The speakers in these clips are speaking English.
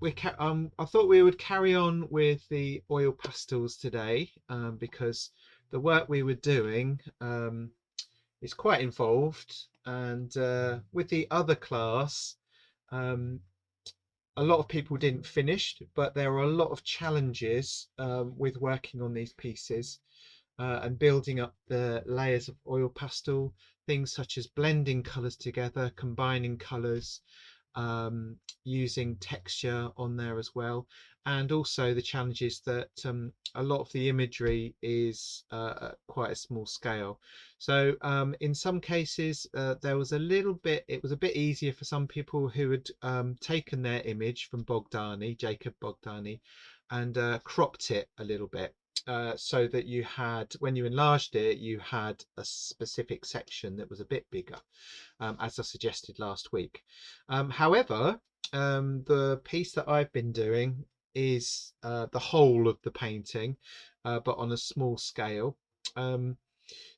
I thought we would carry on with the oil pastels today, because the work we were doing is quite involved, and with the other class, um, a lot of people didn't finish, but there are a lot of challenges with working on these pieces and building up the layers of oil pastel, things such as blending colors together, combining colors, um, using texture on there as well, and also the challenges that a lot of the imagery is at quite a small scale. So in some cases there was a little bit, it was a bit easier for some people who had taken their image from Bogdani, Jakob Bogdani, and cropped it a little bit. So that you had, when you enlarged it, you had a specific section that was a bit bigger, as I suggested last week. However, the piece that I've been doing is the whole of the painting, but on a small scale. Um,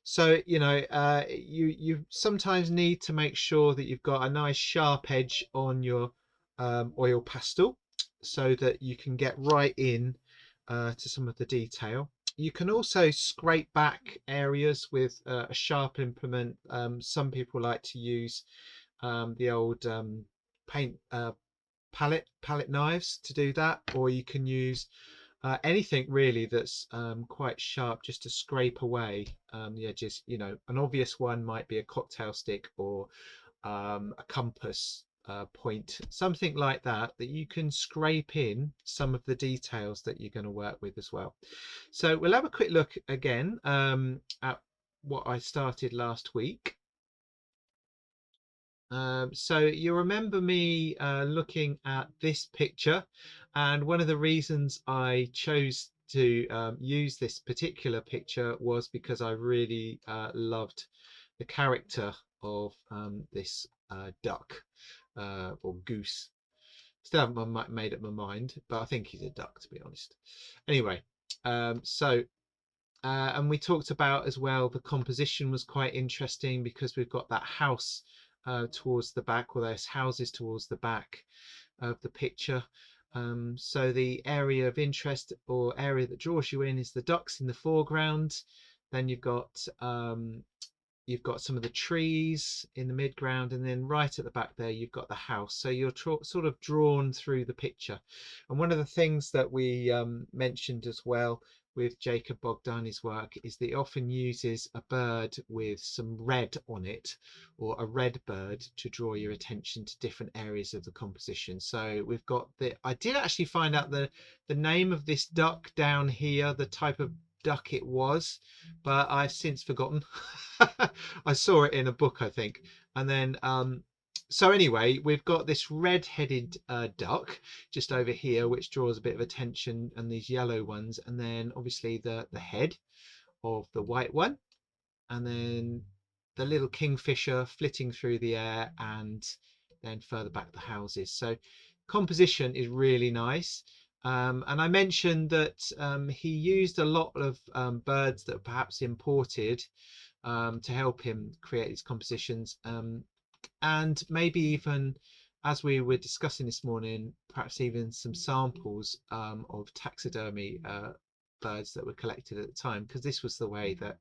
so you sometimes need to make sure that you've got a nice sharp edge on your oil pastel, so that you can get right in to some of the detail. You can also scrape back areas with a sharp implement. Some people like to use the old paint palette knives to do that, or you can use anything really that's quite sharp, just to scrape away the edges. An obvious one might be a cocktail stick, or a compass point, something like that, that you can scrape in some of the details that you're going to work with as well. So we'll have a quick look again at what I started last week. So you remember me looking at this picture, and one of the reasons I chose to use this particular picture was because I really loved the character of this duck or goose. Still haven't made up my mind, but I think he's a duck, to be honest. Anyway, and we talked about as well, the composition was quite interesting because we've got that house towards the back, or there's houses towards the back of the picture. So the area of interest, or area that draws you in, is the ducks in the foreground. Then you've got some of the trees in the midground, and then right at the back there you've got the house. So you're sort of drawn through the picture. And one of the things that we mentioned as well with Jakob Bogdani's work is that he often uses a bird with some red on it, or a red bird, to draw your attention to different areas of the composition. So we've got I did actually find out the name of this duck down here, the type of duck it was, but I've since forgotten. I saw it in a book, I think. And then so anyway, we've got this red-headed duck just over here, which draws a bit of attention, and these yellow ones, and then obviously the head of the white one, and then the little kingfisher flitting through the air, and then further back the houses. So composition is really nice. And I mentioned that he used a lot of birds that are perhaps imported to help him create these compositions, and maybe even, as we were discussing this morning, perhaps even some samples of taxidermy birds that were collected at the time, because this was the way that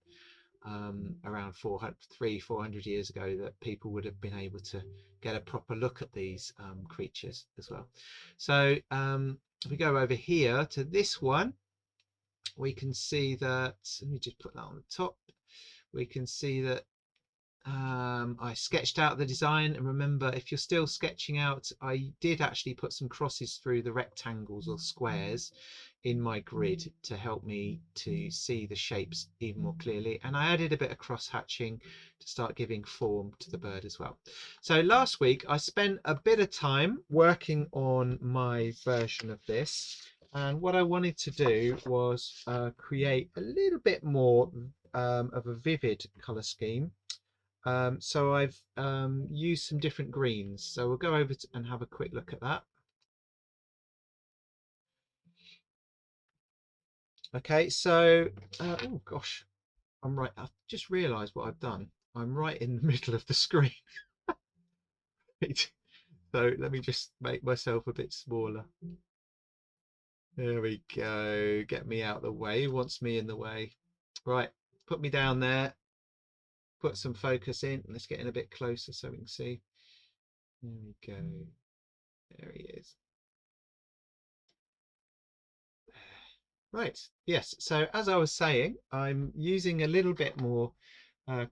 around 400 years ago that people would have been able to get a proper look at these creatures as well. So if we go over here to this one, we can see that, let me just put that on the top, we can see that I sketched out the design. And remember, if you're still sketching out, I did actually put some crosses through the rectangles or squares in my grid to help me to see the shapes even more clearly, and I added a bit of cross hatching to start giving form to the bird as well. So last week I spent a bit of time working on my version of this, and what I wanted to do was create a little bit more of a vivid color scheme. So I've used some different greens. So we'll go over and have a quick look at that. Okay, so oh gosh, I'm right. I've just realised what I've done. I'm right in the middle of the screen. So let me just make myself a bit smaller. There we go. Get me out of the way. Who wants me in the way? Right, put me down there. Put some focus in. Let's get in a bit closer so we can see. There we go. There he is. Right, yes. So as I was saying, I'm using a little bit more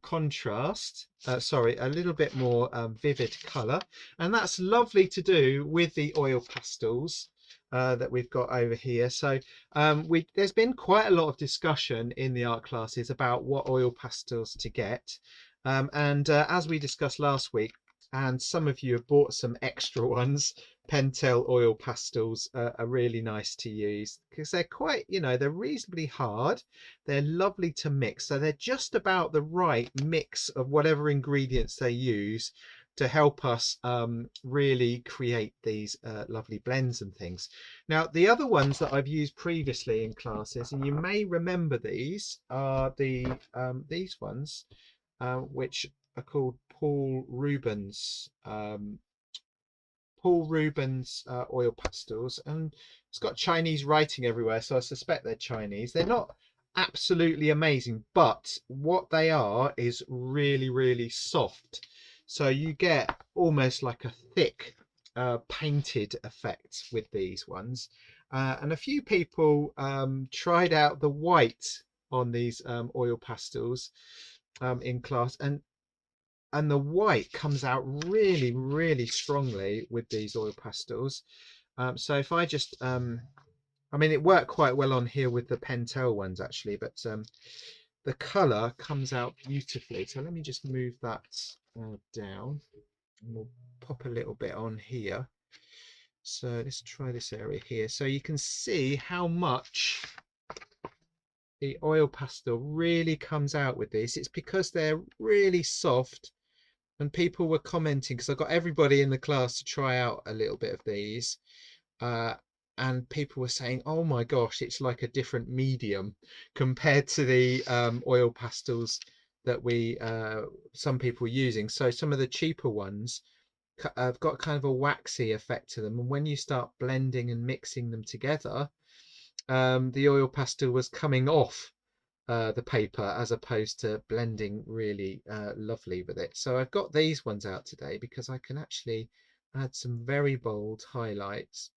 contrast, sorry, a little bit more vivid colour, and that's lovely to do with the oil pastels that we've got over here. So there's been quite a lot of discussion in the art classes about what oil pastels to get, and as we discussed last week, and some of you have bought some extra ones. Pentel oil pastels are really nice to use because they're quite, they're reasonably hard. They're lovely to mix. So they're just about the right mix of whatever ingredients they use to help us really create these lovely blends and things. Now, the other ones that I've used previously in classes, and you may remember these, are these ones, which are called Paul Rubens oil pastels, and it's got Chinese writing everywhere, so I suspect they're Chinese. They're not absolutely amazing, but what they are is really, really soft. So you get almost like a thick painted effect with these ones. And a few people tried out the white on these oil pastels in class, and the white comes out really, really strongly with these oil pastels. So if I just I mean, it worked quite well on here with the Pentel ones actually, but the color comes out beautifully. So let me just move that down, and we'll pop a little bit on here. So let's try this area here, so you can see how much the oil pastel really comes out with this. It's because they're really soft, and people were commenting because I got everybody in the class to try out a little bit of these, uh, and people were saying, oh my gosh, it's like a different medium compared to the oil pastels that some people were using. So some of the cheaper ones have got kind of a waxy effect to them, and when you start blending and mixing them together, the oil pastel was coming off the paper as opposed to blending really lovely with it. So I've got these ones out today because I can actually add some very bold highlights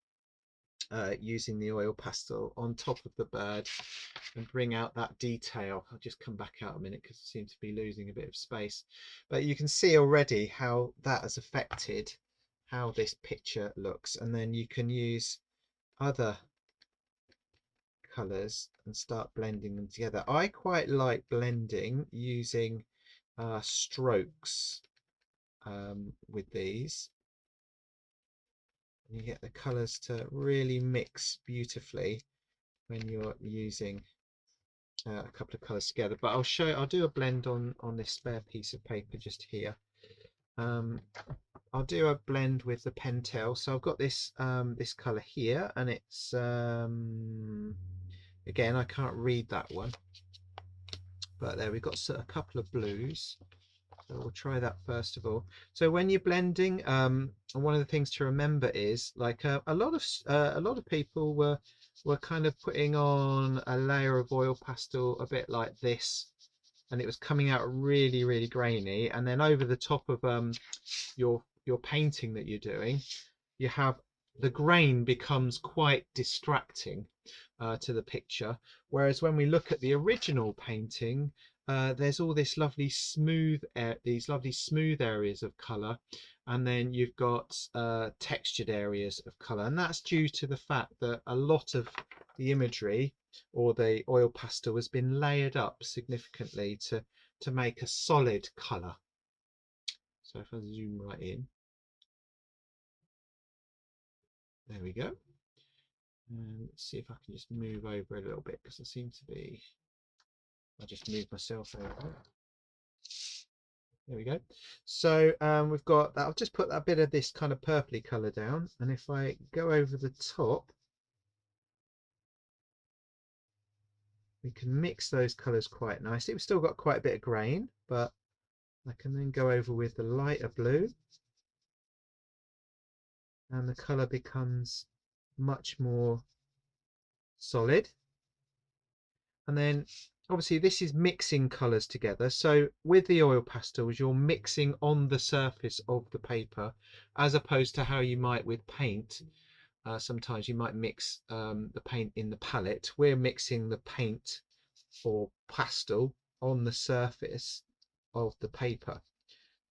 using the oil pastel on top of the bird and bring out that detail. I'll just come back out a minute because I seem to be losing a bit of space, but you can see already how that has affected how this picture looks. And then you can use other colors and start blending them together. I quite like blending using strokes with these. You get the colors to really mix beautifully when you're using a couple of colors together. But I'll do a blend on this spare piece of paper just here. I'll do a blend with the Pentel. So I've got this this color here, and it's again, I can't read that one, but there we've got a couple of blues. So we'll try that first of all. So when you're blending, one of the things to remember is like a lot of people were kind of putting on a layer of oil pastel a bit like this, and it was coming out really, really grainy. And then over the top of your painting that you're doing, you have the grain becomes quite distracting to the picture. Whereas when we look at the original painting, there's all this lovely these lovely smooth areas of color, and then you've got textured areas of color, and that's due to the fact that a lot of the imagery or the oil pastel has been layered up significantly to make a solid color. So if I zoom right in, there we go. And let's see if I can just move over a little bit because I seem to be, I just moved myself over. There we go. So we've got that. I'll just put a bit of this kind of purpley colour down, and if I go over the top, we can mix those colours quite nicely. We've still got quite a bit of grain, but I can then go over with the lighter blue, and the colour becomes much more solid. And then obviously this is mixing colours together, so with the oil pastels you're mixing on the surface of the paper, as opposed to how you might with paint. Sometimes you might mix the paint in the palette. We're mixing the paint or pastel on the surface of the paper.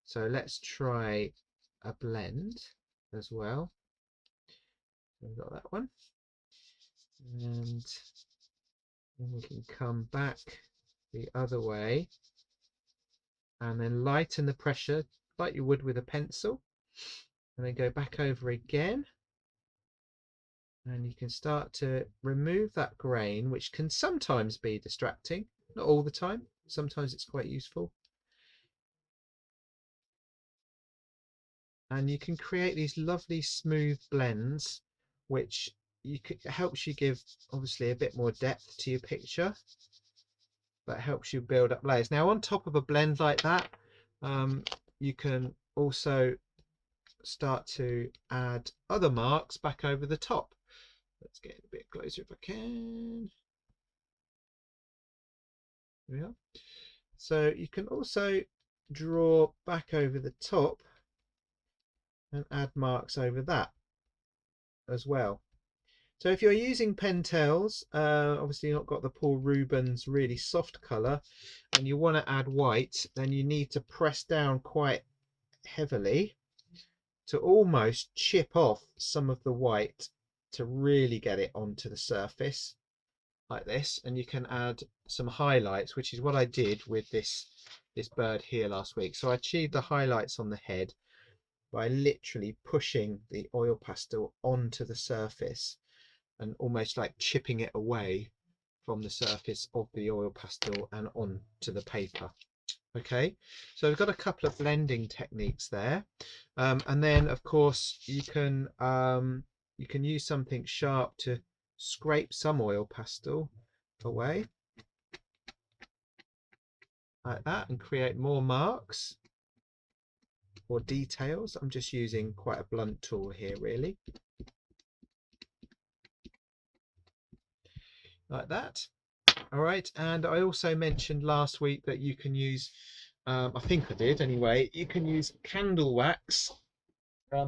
So let's try a blend as well. We've got that one, and then we can come back the other way and then lighten the pressure like you would with a pencil, and then go back over again, and you can start to remove that grain, which can sometimes be distracting, not all the time, sometimes it's quite useful. And you can create these lovely smooth blends, which helps you give obviously a bit more depth to your picture, but helps you build up layers. Now on top of a blend like that, you can also start to add other marks back over the top. Let's get a bit closer if I can. There we are. So you can also draw back over the top and add marks over that as well. So if you're using Pentels, obviously not got the Paul Rubens really soft colour, and you want to add white, then you need to press down quite heavily to almost chip off some of the white to really get it onto the surface like this. And you can add some highlights, which is what I did with this bird here last week. So I achieved the highlights on the head by literally pushing the oil pastel onto the surface and almost like chipping it away from the surface of the oil pastel and onto the paper. Okay, so we've got a couple of blending techniques there, and then of course you can use something sharp to scrape some oil pastel away like that and create more marks or details. I'm just using quite a blunt tool here really, like that. All right, and I also mentioned last week that you can use, I think I did anyway, you can use candle wax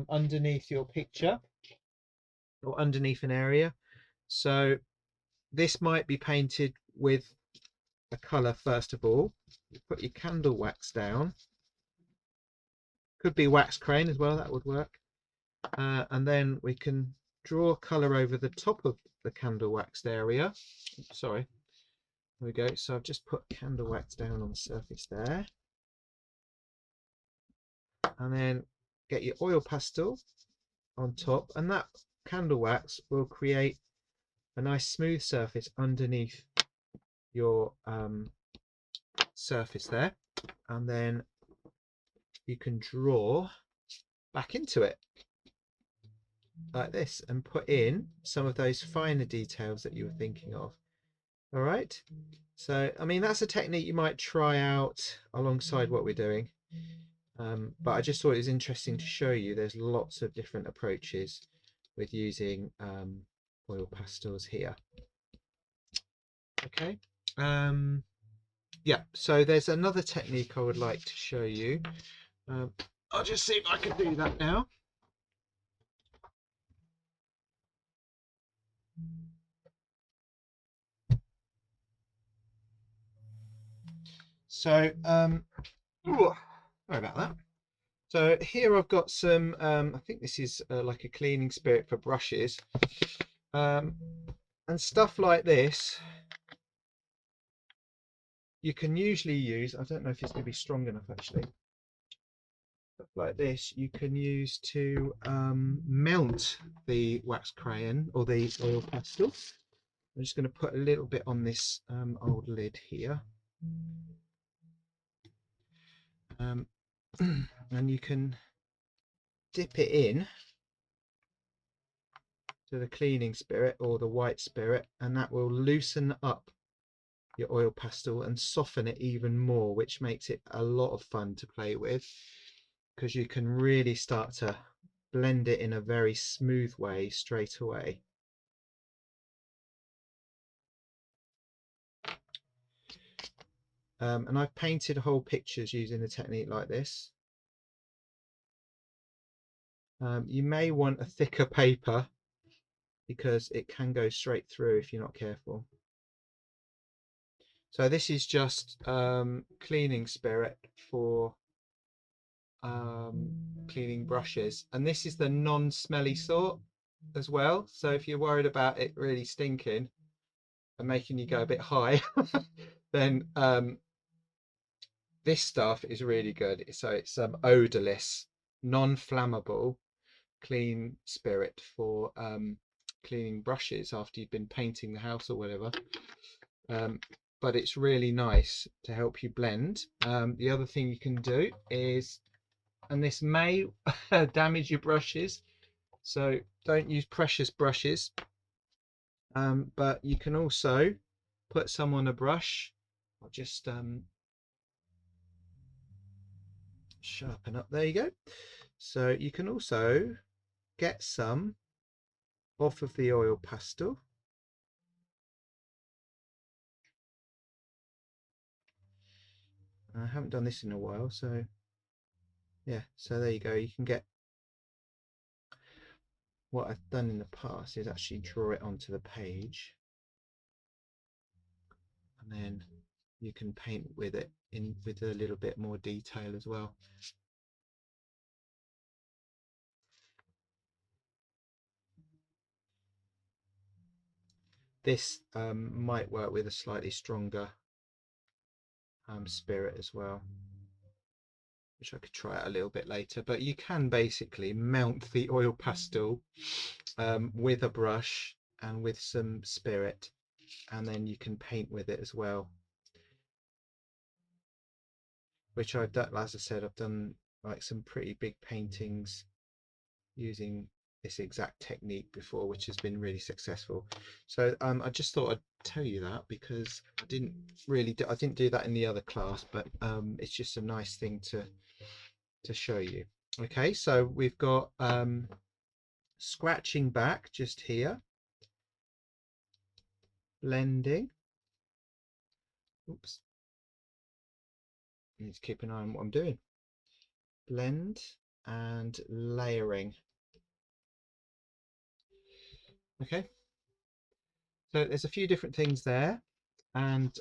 underneath your picture or underneath an area. So this might be painted with a colour first of all. You put your candle wax down, could be wax crayon as well, that would work, and then we can draw colour over the top of the candle waxed area. Sorry, there we go. So I've just put candle wax down on the surface there, and then get your oil pastel on top, and that candle wax will create a nice smooth surface underneath your surface there, and then you can draw back into it like this and put in some of those finer details that you were thinking of. All right, so I mean that's a technique you might try out alongside what we're doing, but I just thought it was interesting to show you there's lots of different approaches with using oil pastels here. Okay, yeah, so there's another technique I would like to show you. I'll just see if I can do that now. So sorry about that. So here I've got some I think this is like a cleaning spirit for brushes, and stuff like this you can usually use, I don't know if it's going to be strong enough actually, stuff like this you can use to melt the wax crayon or the oil pastel. I'm just going to put a little bit on this old lid here, and you can dip it in to the cleaning spirit or the white spirit, and that will loosen up your oil pastel and soften it even more, which makes it a lot of fun to play with, because you can really start to blend it in a very smooth way straight away. And I've painted whole pictures using a technique like this. You may want a thicker paper because it can go straight through if you're not careful. So this is just cleaning spirit for cleaning brushes, and this is the non-smelly sort as well. So if you're worried about it really stinking and making you go a bit high, then this stuff is really good. So it's odorless, non-flammable clean spirit for cleaning brushes after you've been painting the house or whatever. But it's really nice to help you blend. The other thing you can do is, and this may damage your brushes, so don't use precious brushes, but you can also put some on a brush. I'll just sharpen up. There you go. So you can also get some off of the oil pastel. I haven't done this in a while, so yeah, so there you go. You can get, what I've done in the past is actually draw it onto the page, and then you can paint with it in with a little bit more detail as well. This might work with a slightly stronger spirit as well, which I could try out a little bit later. But you can basically mount the oil pastel with a brush and with some spirit, and then you can paint with it as well, which I've done. As I said, I've done like some pretty big paintings using this exact technique before, which has been really successful. So I just thought I'd tell you that because I didn't do that in the other class, but it's just a nice thing to show you. Okay, so we've got scratching back just here, blending. Oops, I need to keep an eye on what I'm doing. Blend and layering. Okay, so there's a few different things there, and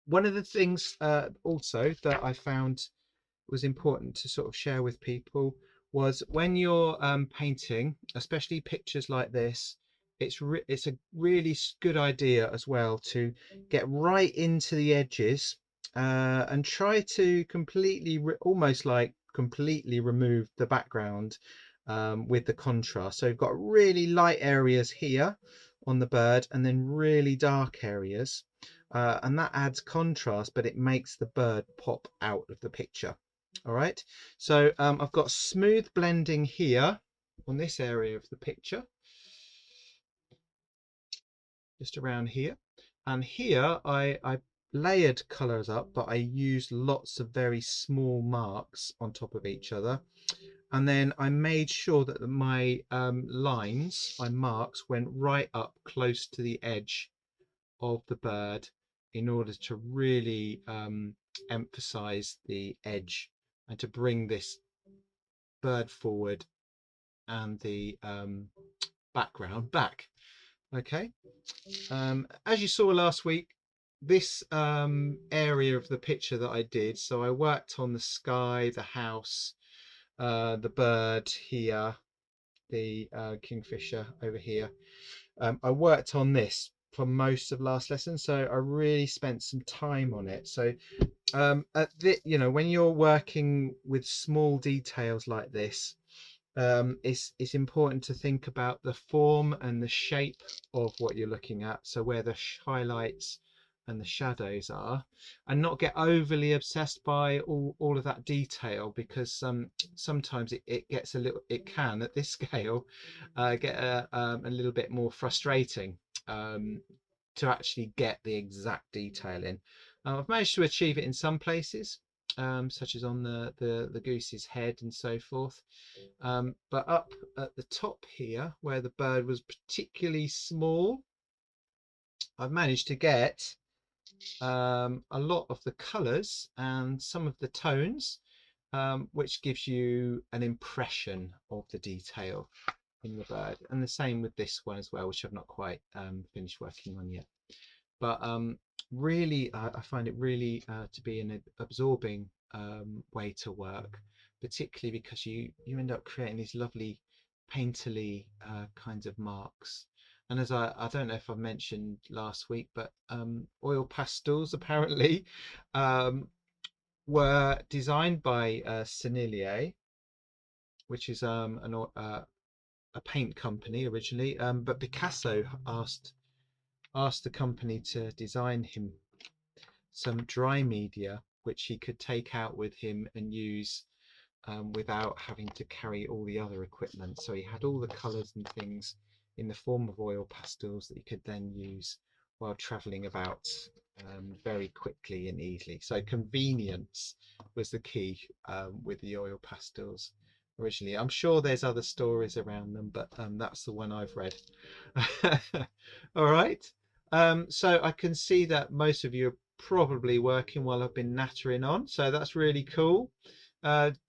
one of the things also that I found was important to sort of share with people was when you're painting, especially pictures like this, it's a really good idea as well to get right into the edges and try to completely almost like completely remove the background with the contrast. So you've got really light areas here on the bird and then really dark areas, and that adds contrast, but it makes the bird pop out of the picture. All right, so I've got smooth blending here on this area of the picture, just around here, and here I layered colors up, but I used lots of very small marks on top of each other, and then I made sure that my lines, my marks, went right up close to the edge of the bird in order to really emphasize the edge and to bring this bird forward and the background back. Okay, as you saw last week, this area of the picture that I did, so I worked on the sky, the house, the bird here, the kingfisher over here. I worked on this for most of last lesson, so I really spent some time on it. So when you're working with small details like this, it's important to think about the form and the shape of what you're looking at, so where the highlights and the shadows are, and not get overly obsessed by all of that detail, because sometimes it gets it can at this scale get a little bit more frustrating to actually get the exact detail in. I've managed to achieve it in some places, such as on the goose's head and so forth. But up at the top here, where the bird was particularly small, I've managed to get a lot of the colours and some of the tones, which gives you an impression of the detail in the bird. And the same with this one as well, which I've not quite finished working on yet. But really, I find it really to be an absorbing way to work, particularly because you end up creating these lovely painterly kinds of marks. And as I don't know if I mentioned last week, but oil pastels apparently were designed by Sennelier, which is a paint company originally, but Picasso asked the company to design him some dry media which he could take out with him and use without having to carry all the other equipment. So he had all the colours and things in the form of oil pastels that he could then use while travelling about very quickly and easily. So convenience was the key with the oil pastels originally. I'm sure there's other stories around them, but that's the one I've read. All right. So I can see that most of you are probably working while I've been nattering on, so that's really cool.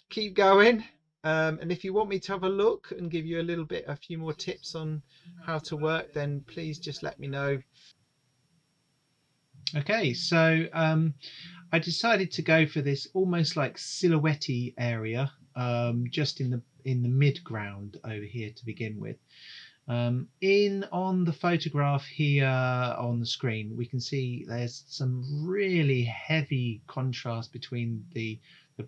Keep going, and if you want me to have a look and give you a few more tips on how to work, then please just let me know. Okay, so I decided to go for this almost like silhouette-y area, just in the mid-ground over here to begin with. On the photograph here on the screen, we can see there's some really heavy contrast between the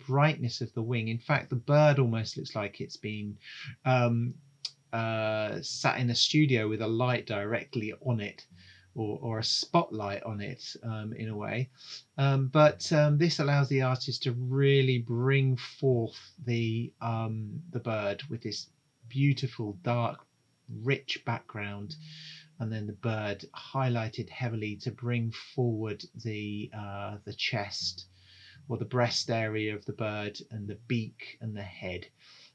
brightness of the wing. In fact, the bird almost looks like it's been sat in a studio with a light directly on it, or a spotlight on it, in a way. But this allows the artist to really bring forth the bird with this beautiful dark rich background, and then the bird highlighted heavily to bring forward the chest or the breast area of the bird and the beak and the head.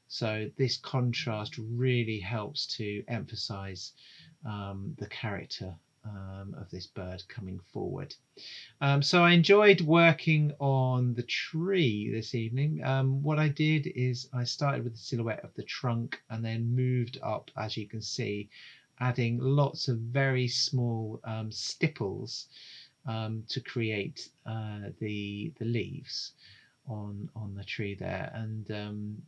So this contrast really helps to emphasize the character of this bird coming forward. So I enjoyed working on the tree this evening. What I did is I started with the silhouette of the trunk and then moved up, as you can see, adding lots of very small stipples to create the leaves on the tree there. And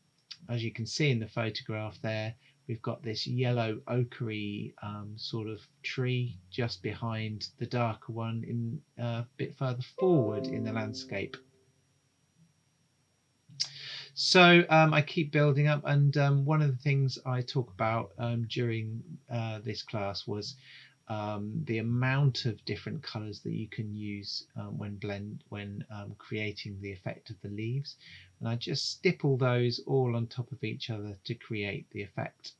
as you can see in the photograph there, we've got this yellow ochre sort of tree just behind the darker one in a bit further forward in the landscape. So I keep building up, and one of the things I talk about during this class was the amount of different colours that you can use when creating the effect of the leaves. And I just stipple those all on top of each other to create the effect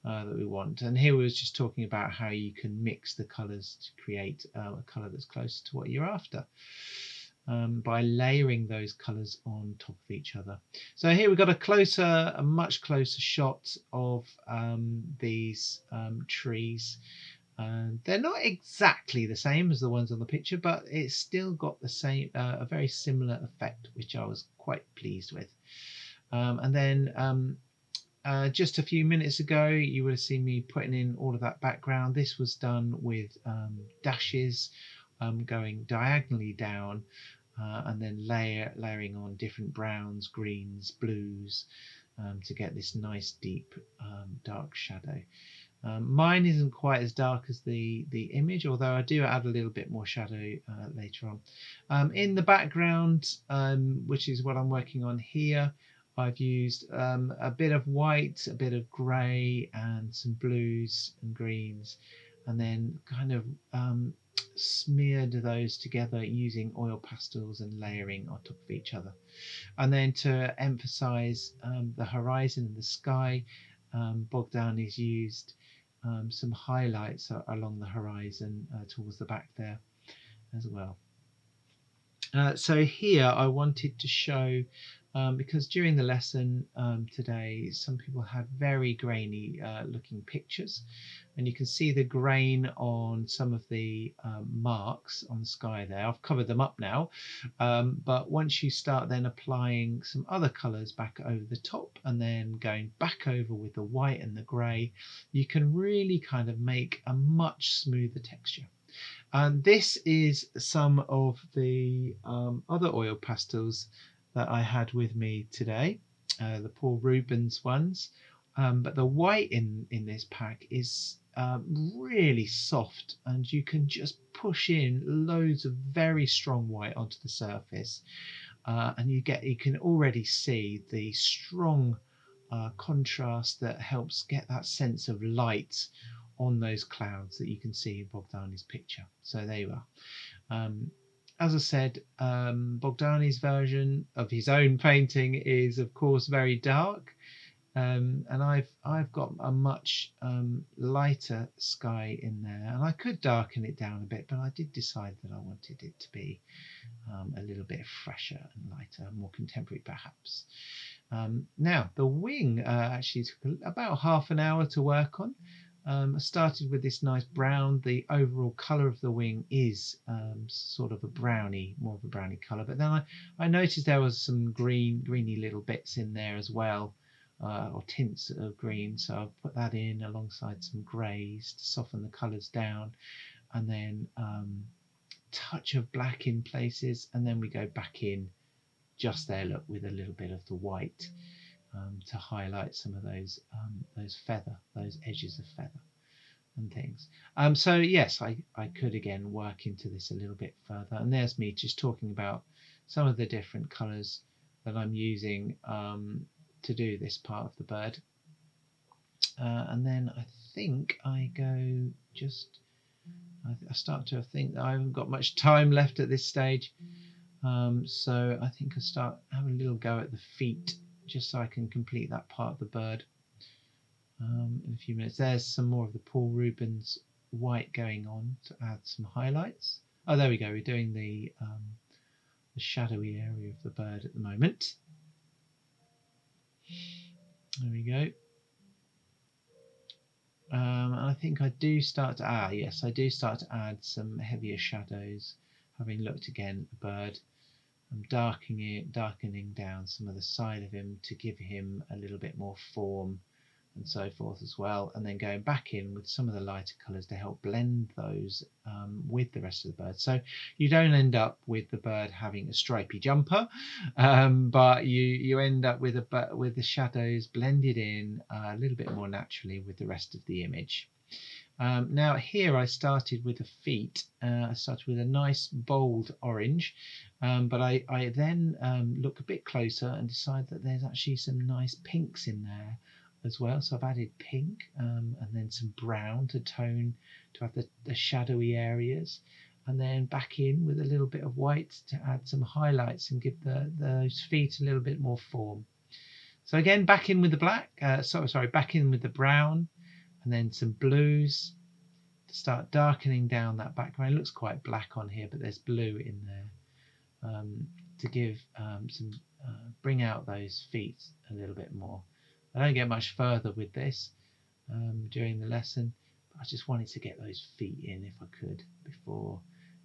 that we want. And here we was just talking about how you can mix the colours to create a colour that's closer to what you're after, by layering those colours on top of each other. So here we've got a much closer shot of these trees. They're not exactly the same as the ones on the picture, but it's still got the same, a very similar effect, which I was quite pleased with. And then just a few minutes ago, you would have seen me putting in all of that background. This was done with dashes going diagonally down, and then layering on different browns, greens, blues, to get this nice deep dark shadow. Mine isn't quite as dark as the image, although I do add a little bit more shadow later on. In the background, which is what I'm working on here, I've used a bit of white, a bit of grey, and some blues and greens, and then kind of smeared those together using oil pastels and layering on top of each other. And then to emphasize the horizon and the sky, Bogdani's used some highlights along the horizon towards the back there as well. So here I wanted to show, because during the lesson today, some people had very grainy looking pictures, and you can see the grain on some of the marks on the sky there. I've covered them up now, but once you start then applying some other colours back over the top and then going back over with the white and the grey, you can really kind of make a much smoother texture. And this is some of the other oil pastels that I had with me today, the Paul Rubens ones. But the white in this pack is really soft, and you can just push in loads of very strong white onto the surface, and you can already see the strong contrast that helps get that sense of light on those clouds that you can see in Bogdani's picture. So there you are. As I said, Bogdani's version of his own painting is of course very dark, and I've got a much lighter sky in there, and I could darken it down a bit, but I did decide that I wanted it to be a little bit fresher and lighter, more contemporary perhaps. Now the wing actually took about half an hour to work on. I started with this nice brown. The overall colour of the wing is sort of a browny, more of a browny colour, but then I noticed there was some greeny little bits in there as well, or tints of green, so I've put that in alongside some greys to soften the colours down, and then touch of black in places, and then we go back in just there, look, with a little bit of the white. To highlight some of those edges of feather and things. So yes, I could again work into this a little bit further, and there's me just talking about some of the different colours that I'm using to do this part of the bird. And then I think I go just, I start to think that I haven't got much time left at this stage, so I think I start having a little go at the feet, just so I can complete that part of the bird in a few minutes. There's some more of the Paul Rubens white going on to add some highlights. Oh, there we go. We're doing the shadowy area of the bird at the moment. There we go. And I think I do start to yes, I do start to add some heavier shadows, having looked again at the bird. I'm darkening down some of the side of him to give him a little bit more form and so forth as well, and then going back in with some of the lighter colours to help blend those with the rest of the bird, so you don't end up with the bird having a stripy jumper, but you end up with the shadows blended in a little bit more naturally with the rest of the image. Now here I started with the feet. I started with a nice bold orange, but I then look a bit closer and decide that there's actually some nice pinks in there as well. So I've added pink and then some brown to have the shadowy areas, and then back in with a little bit of white to add some highlights and give those feet a little bit more form. So again, back in with the black, back in with the brown, and then some blues to start darkening down that background. It looks quite black on here, but there's blue in there to give bring out those feet a little bit more. I don't get much further with this during the lesson, but I just wanted to get those feet in if I could before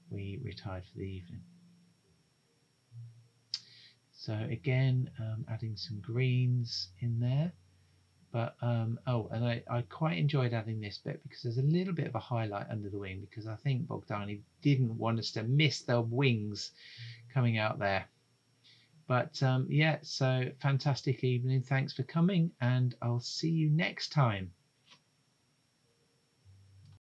we retired for the evening. So again, adding some greens in there. But and I quite enjoyed adding this bit because there's a little bit of a highlight under the wing, because I think Bogdani didn't want us to miss the wings coming out there. But yeah, so fantastic evening. Thanks for coming, and I'll see you next time.